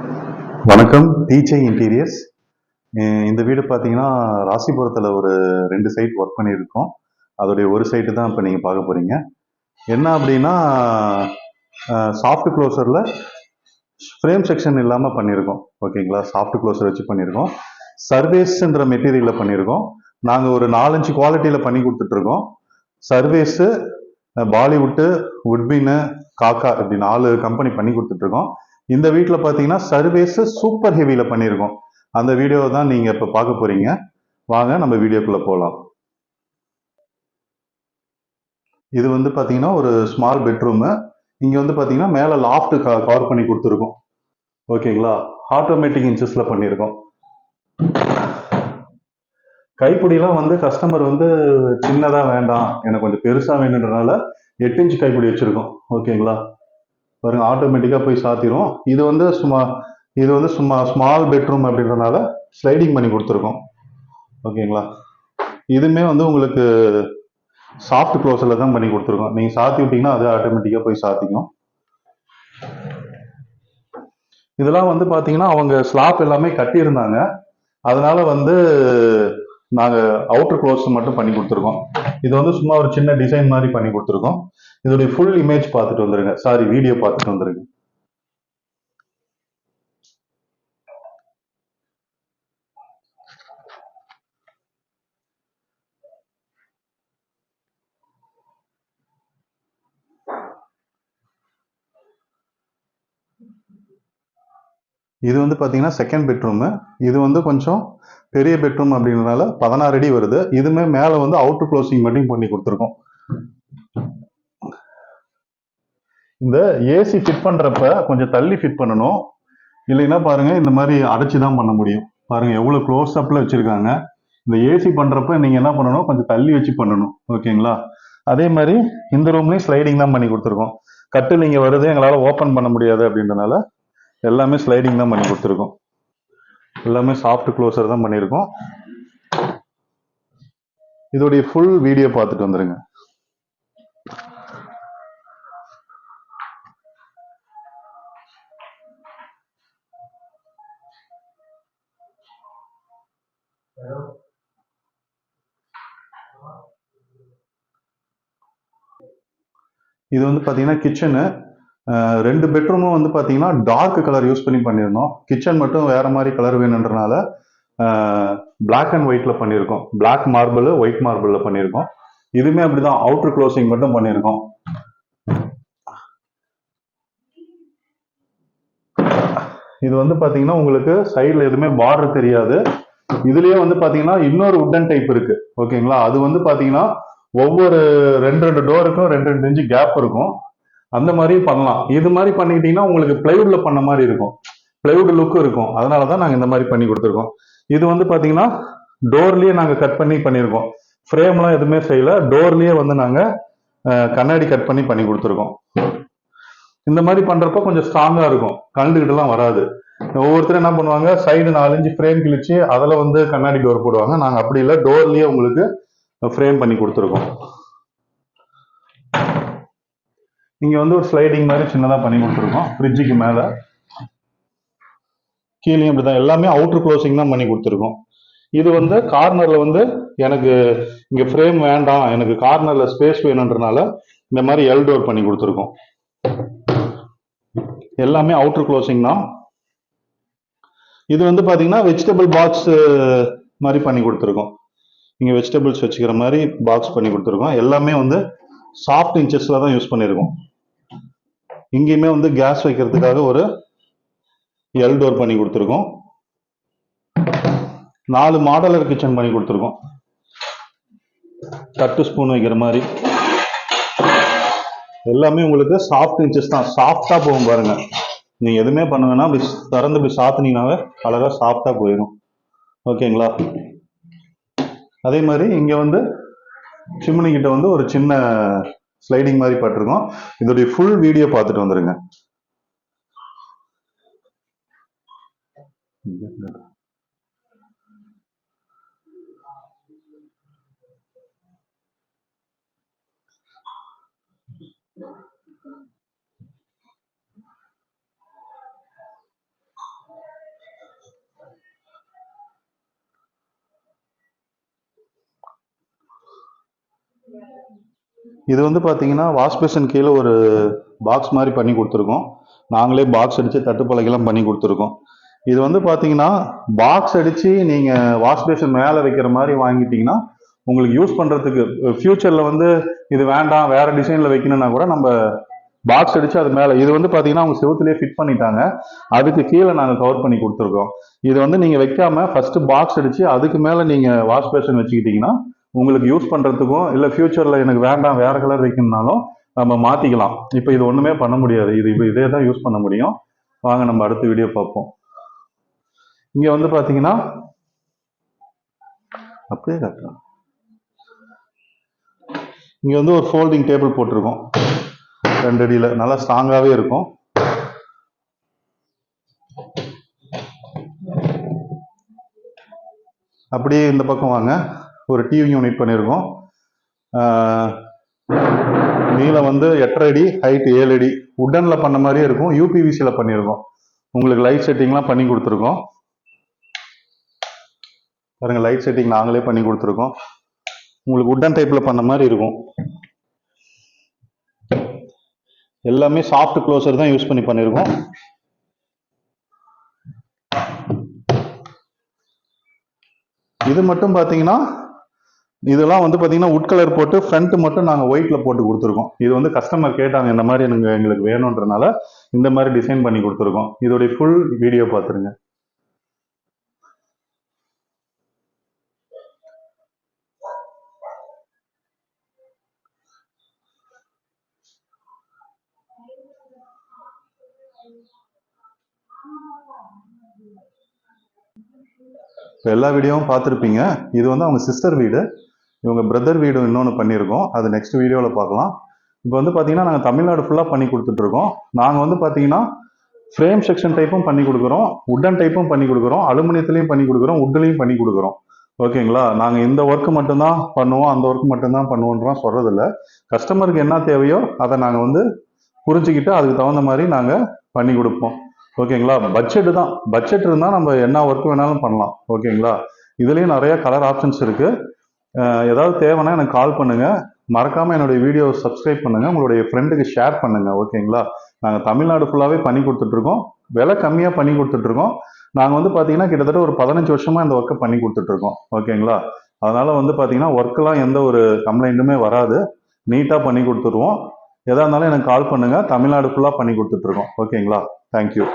வணக்கம், DJ interiors. இந்த வீடு பார்த்தீங்கன்னா, ராசிபுரத்தில் ஒரு 2 சைட் ஒர்க் பண்ணியிருக்கோம். அதோடைய ஒரு சைட்டு தான் இப்போ நீங்கள் பார்க்க போகிறீங்க. என்ன அப்படின்னா, சாஃப்ட் க்ளோசரில் ஃப்ரேம் செக்ஷன் இல்லாமல் பண்ணியிருக்கோம். ஓகேங்களா? சாஃப்ட் க்ளோசர் வச்சு பண்ணியிருக்கோம். சர்வேஸ்ன்ற மெட்டீரியலில் பண்ணியிருக்கோம். நாங்கள் ஒரு 4-5 குவாலிட்டியில் பண்ணி கொடுத்துட்ருக்கோம். சர்வேஸு, பாலிவுட்டு, உட்பின்னு, காக்கா இப்படி 4 கம்பெனி பண்ணி கொடுத்துட்ருக்கோம். இந்த வீட்டில் பார்த்தீங்கன்னா சர்வேஸ் சூப்பர் ஹெவியில் பண்ணியிருக்கோம். அந்த வீடியோவை தான் நீங்கள் இப்போ பார்க்க போறீங்க. வாங்க நம்ம வீடியோக்குள்ளே போகலாம். இது வந்து பார்த்தீங்கன்னா ஒரு ஸ்மால் பெட்ரூமு. இங்கே வந்து பார்த்தீங்கன்னா மேலே லாஃப்ட் கவர் பண்ணி கொடுத்துருக்கோம். ஓகேங்களா? ஆட்டோமேட்டிக் இன்ச்சஸில் பண்ணியிருக்கோம். கைப்பிடிலாம் வந்து கஸ்டமர் வந்து சின்னதாக வேண்டாம், எனக்கு கொஞ்சம் பெருசாக வேணுன்றனால 8 இன்ச் கைப்பிடி வச்சுருக்கோம். ஓகேங்களா? பாருங்க, ஆட்டோமேட்டிக்காக போய் சாத்திரும். இது வந்து சும்மா ஸ்மால் பெட்ரூம் அப்படின்றனால ஸ்லைடிங் பண்ணி கொடுத்துருக்கோம். ஓகேங்களா? இதுவுமே வந்து உங்களுக்கு சாஃப்ட் க்ளோஸில் தான் பண்ணி கொடுத்துருக்கோம். நீங்கள் சாத்தி விட்டீங்கன்னா அது ஆட்டோமேட்டிக்காக போய் சாத்திக்கும். இதெல்லாம் வந்து பார்த்தீங்கன்னா அவங்க ஸ்லாப் எல்லாமே கட்டியிருந்தாங்க. அதனால வந்து நாங்கள் அவுட்டர் க்ளோஸ் மட்டும் பண்ணி கொடுத்துருக்கோம். இது வந்து சும்மா ஒரு சின்ன டிசைன் மாதிரி பண்ணி கொடுத்துருக்கோம். இதோடைய ஃபுல் இமேஜ் பார்த்துட்டு வந்துருங்க. சாரி, வீடியோ பார்த்துட்டு வந்துருங்க. இது வந்து பார்த்தீங்கன்னா செகண்ட் பெட்ரூமு. இது வந்து கொஞ்சம் பெரிய பெட்ரூம் அப்படின்றனால 16 அடி வருது. இதுமே மேலே வந்து அவுட்டர் க்ளோசிங் மட்டும் பண்ணி கொடுத்துருக்கோம். இந்த ஏசி ஃபிட் பண்ணுறப்ப கொஞ்சம் தள்ளி ஃபிட் பண்ணணும். இல்லைன்னா பாருங்க, இந்த மாதிரி அடைச்சி தான் பண்ண முடியும். பாருங்க எவ்வளோ க்ளோஸ் அப்பில் வச்சுருக்காங்க. இந்த ஏசி பண்ணுறப்ப நீங்கள் என்ன பண்ணணும், கொஞ்சம் தள்ளி வச்சு பண்ணணும். ஓகேங்களா? அதே மாதிரி இந்த ரூம்லேயும் ஸ்லைடிங் தான் பண்ணி கொடுத்துருக்கோம். கட்டில் இங்கே வருது, எங்களால் ஓப்பன் பண்ண முடியாது அப்படின்றனால எல்லாமே ஸ்லைடிங் தான் பண்ணி கொடுத்துருக்கோம். எல்லாமே சாஃப்ட் க்ளோசர் தான் பண்ணியிருக்கோம். இதோடைய ஃபுல் வீடியோ பார்த்துட்டு வந்துருங்க. இது வந்து பார்த்தீங்கன்னா கிச்சனு. 2 பெட்ரூமும் வந்து பார்த்தீங்கன்னா டார்க் கலர் யூஸ் பண்ணி பண்ணியிருந்தோம். கிச்சன் மட்டும் வேற மாதிரி கலர் வேணுன்றனால பிளாக் அண்ட் ஒயிட்ல பண்ணியிருக்கோம். பிளாக் மார்பிள், ஒயிட் மார்பிளில் பண்ணியிருக்கோம். இதுவுமே அப்படிதான், அவுட்டர் க்ளோசிங் மட்டும் பண்ணியிருக்கோம். இது வந்து பார்த்தீங்கன்னா உங்களுக்கு சைடில் எதுவுமே பார்டர் தெரியாது. இதுலயே வந்து பார்த்தீங்கன்னா இன்னொரு உட்டன் டைப் இருக்கு. ஓகேங்களா? அது வந்து பார்த்தீங்கன்னா ஒவ்வொரு 2 டோருக்கும் 2 இன்ச்சு கேப் இருக்கும். அந்த மாதிரியும் பண்ணலாம். இது மாதிரி பண்ணிக்கிட்டீங்கன்னா உங்களுக்கு பிளைவுட்ல பண்ண மாதிரி இருக்கும். பிளைவுட் லுக் இருக்கும். அதனால தான் நாங்கள் இந்த மாதிரி பண்ணி கொடுத்துருக்கோம். இது வந்து பார்த்தீங்கன்னா டோர்லயே நாங்கள் கட் பண்ணி பண்ணியிருக்கோம். ஃப்ரேம்லாம் எதுவுமே செய்யல. டோர்லயே வந்து நாங்கள் கண்ணாடி கட் பண்ணி பண்ணி கொடுத்துருக்கோம். இந்த மாதிரி பண்றப்ப கொஞ்சம் ஸ்ட்ராங்கா இருக்கும், கலந்துக்கிட்டுலாம் வராது. ஒவ்வொருத்தரும் என்ன பண்ணுவாங்க, சைடு 4 இன்ச்சு ஃப்ரேம் கிழிச்சு அதில் வந்து கண்ணாடி டோர் போடுவாங்க. நாங்கள் அப்படி இல்லை, டோர்லயே உங்களுக்கு ஃப்ரேம் பண்ணி கொடுத்துருக்கோம். இங்க வந்து ஒரு ஸ்லைடிங் மாதிரி சின்னதாக பண்ணி கொடுத்துருக்கோம். ஃப்ரிட்ஜுக்கு மேலே கீழே இப்படிதான், எல்லாமே அவுட்டர் க்ளோசிங் தான் பண்ணி கொடுத்துருக்கோம். இது வந்து கார்னர்ல வந்து எனக்கு இங்க ஃப்ரேம் வேண்டாம், எனக்கு கார்னர்ல ஸ்பேஸ் வேணுன்றனால இந்த மாதிரி எல் டோர் பண்ணி கொடுத்துருக்கோம். எல்லாமே அவுட்டர் க்ளோசிங் தான். இது வந்து பாத்தீங்கன்னா வெஜிடபிள் பாக்ஸ் மாதிரி பண்ணி கொடுத்துருக்கோம். இங்க வெஜிடபிள்ஸ் வச்சுக்கிற மாதிரி பாக்ஸ் பண்ணி கொடுத்துருக்கோம். எல்லாமே வந்து சாஃப்ட் இன்ச்சஸ்ல தான் யூஸ் பண்ணியிருக்கோம். இங்கேயுமே வந்து கேஸ் வைக்கிறதுக்காக ஒரு எல் டோர் பண்ணி கொடுத்துருக்கோம். 4 மாடலர் கிச்சன் பண்ணி கொடுத்துருக்கோம். தட்டு ஸ்பூன் வைக்கிற மாதிரி எல்லாமே உங்களுக்கு சாஃப்ட் இன்ச்சஸ் தான். சாஃப்டா போகும் பாருங்க. நீங்க எதுவுமே பண்ணுங்கன்னா அப்படி திறந்து இப்படி சாத்தினீங்கன்னாவே அழகா சாஃப்டா போயிடும். ஓகேங்களா? அதே மாதிரி இங்க வந்து சிம்னி கிட்ட வந்து ஒரு சின்ன ஸ்லைடிங் மாதிரி பட்டிருக்கோம். இதோடைய ஃபுல் வீடியோ பார்த்துட்டு வந்துருங்க. இது வந்து பார்த்தீங்கன்னா வாஷ் பேஷன் கீழே ஒரு பாக்ஸ் மாதிரி பண்ணி கொடுத்துருக்கோம். நாங்களே பாக்ஸ் அடித்து தட்டுப்பலகைலாம் பண்ணி கொடுத்துருக்கோம். இது வந்து பார்த்தீங்கன்னா பாக்ஸ் அடித்து நீங்கள் வாஷ் பேஷன் மேலே வைக்கிற மாதிரி வாங்கிட்டீங்கன்னா உங்களுக்கு யூஸ் பண்ணுறதுக்கு ஃப்யூச்சரில் வந்து இது வேண்டாம் வேறு டிசைனில் வைக்கணும்னா கூட நம்ம பாக்ஸ் அடித்து அது மேலே இது வந்து பார்த்தீங்கன்னா அவங்க செவுத்துலேயே ஃபிட் பண்ணிட்டாங்க. அதுக்கு கீழே நாங்கள் கவர் பண்ணி கொடுத்துருக்கோம். இது வந்து நீங்கள் வைக்காம ஃபஸ்ட்டு பாக்ஸ் அடித்து அதுக்கு மேலே நீங்கள் வாஷ் பேஷன் வச்சுக்கிட்டிங்கன்னா உங்களுக்கு யூஸ் பண்ணுறதுக்கும் இல்லை ஃப்யூச்சரில் எனக்கு வேண்டாம் வேறு கலர் வைக்கணும்னாலும் நம்ம மாற்றிக்கலாம். இப்போ இது ஒன்றுமே பண்ண முடியாது. இதே தான் யூஸ் பண்ண முடியும். வாங்க நம்ம அடுத்த வீடியோ பார்ப்போம். இங்கே வந்து பார்த்தீங்கன்னா அப்படியே காட்டுறோம். இங்கே வந்து ஒரு ஃபோல்டிங் டேபிள் போட்டிருக்கோம். 2 அடியில் நல்லா ஸ்ட்ராங்காகவே இருக்கும். அப்படியே இந்த பக்கம் வாங்க. ஒரு டிவி யூனிட் பண்ணியிருக்கோம். நீளம் வந்து 8.5 அடி, ஹைட் 7 அடி. உட்டனில் பண்ண மாதிரியே இருக்கும். யூபிவிசியில் பண்ணியிருக்கோம். உங்களுக்கு லைட் செட்டிங்லாம் பண்ணி கொடுத்துருக்கோம். பாருங்க, லைட் செட்டிங் நாங்களே பண்ணி கொடுத்துருக்கோம். உங்களுக்கு உட்டன் டைப்பில் பண்ண மாதிரி இருக்கும். எல்லாமே சாஃப்ட் க்ளோசர் தான் யூஸ் பண்ணி பண்ணியிருக்கோம். இது மட்டும் பார்த்தீங்கன்னா இதெல்லாம் வந்து பார்த்தீங்கன்னா உட் கலர் போட்டு ஃப்ரண்ட் மட்டும் நாங்கள் ஒயிட்டில் போட்டு கொடுத்துருக்கோம். இது வந்து கஸ்டமர் கேட்டாங்க இந்த மாதிரி எங்களுக்கு வேணுன்றனால இந்த மாதிரி டிசைன் பண்ணி கொடுத்துருக்கோம். இதோடைய ஃபுல் வீடியோ பார்த்துருங்க. எல்லா வீடியோவும் பார்த்துருப்பீங்க. இது வந்து அவங்க சிஸ்டர் வீடு, இவங்க பிரதர் வீடு இன்னொன்று பண்ணியிருக்கோம். அது நெக்ஸ்ட் வீடியோவில் பார்க்கலாம். இப்போ வந்து பார்த்தீங்கன்னா நாங்கள் தமிழ்நாடு ஃபுல்லாக பண்ணி கொடுத்துட்ருக்கோம். நாங்கள் வந்து பார்த்தீங்கன்னா ஃப்ரேம் செக்ஷன் டைப்பும் பண்ணி கொடுக்குறோம், உட்டன் டைப்பும் பண்ணி கொடுக்குறோம், அலுமினியத்துலையும் பண்ணி கொடுக்குறோம், உட்லையும் பண்ணி கொடுக்குறோம். ஓகேங்களா? நாங்கள் இந்த ஒர்க்கு மட்டும்தான் பண்ணுவோம், அந்த ஒர்க்கு மட்டும்தான் பண்ணுவோன்றலாம் சொல்கிறதில்ல. கஸ்டமருக்கு என்ன தேவையோ அதை நாங்கள் வந்து புரிஞ்சுக்கிட்டு அதுக்கு தகுந்த மாதிரி நாங்கள் பண்ணி கொடுப்போம். ஓகேங்களா? பட்ஜெட் இருந்தால் நம்ம என்ன ஒர்க் வேணாலும் பண்ணலாம். ஓகேங்களா? இதுலேயும் நிறைய கலர் ஆப்ஷன்ஸ் இருக்குது. ஏதாவது தேவைன்னா எனக்கு கால் பண்ணுங்கள். மறக்காமல் என்னுடைய வீடியோவை சப்ஸ்கிரைப் பண்ணுங்கள். உங்களுடைய ஃப்ரெண்டுக்கு ஷேர் பண்ணுங்கள். ஓகேங்களா? நாங்கள் தமிழ்நாடு ஃபுல்லாகவே பண்ணி கொடுத்துட்ருக்கோம். விலை கம்மியாக பண்ணி கொடுத்துட்ருக்கோம். நாங்கள் வந்து பார்த்தீங்கன்னா கிட்டத்தட்ட ஒரு 15 வருஷமாக இந்த ஒர்க்கை பண்ணி கொடுத்துட்ருக்கோம். ஓகேங்களா? அதனால் வந்து பார்த்தீங்கன்னா ஒர்க்கெலாம் எந்த ஒரு கம்ப்ளைண்ட்டுமே வராது. நீட்டாக பண்ணி கொடுத்துருவோம். எதாக இருந்தாலும் எனக்கு கால் பண்ணுங்கள். தமிழ்நாடு ஃபுல்லாக பண்ணி கொடுத்துட்ருக்கோம். ஓகேங்களா? தேங்க்யூ.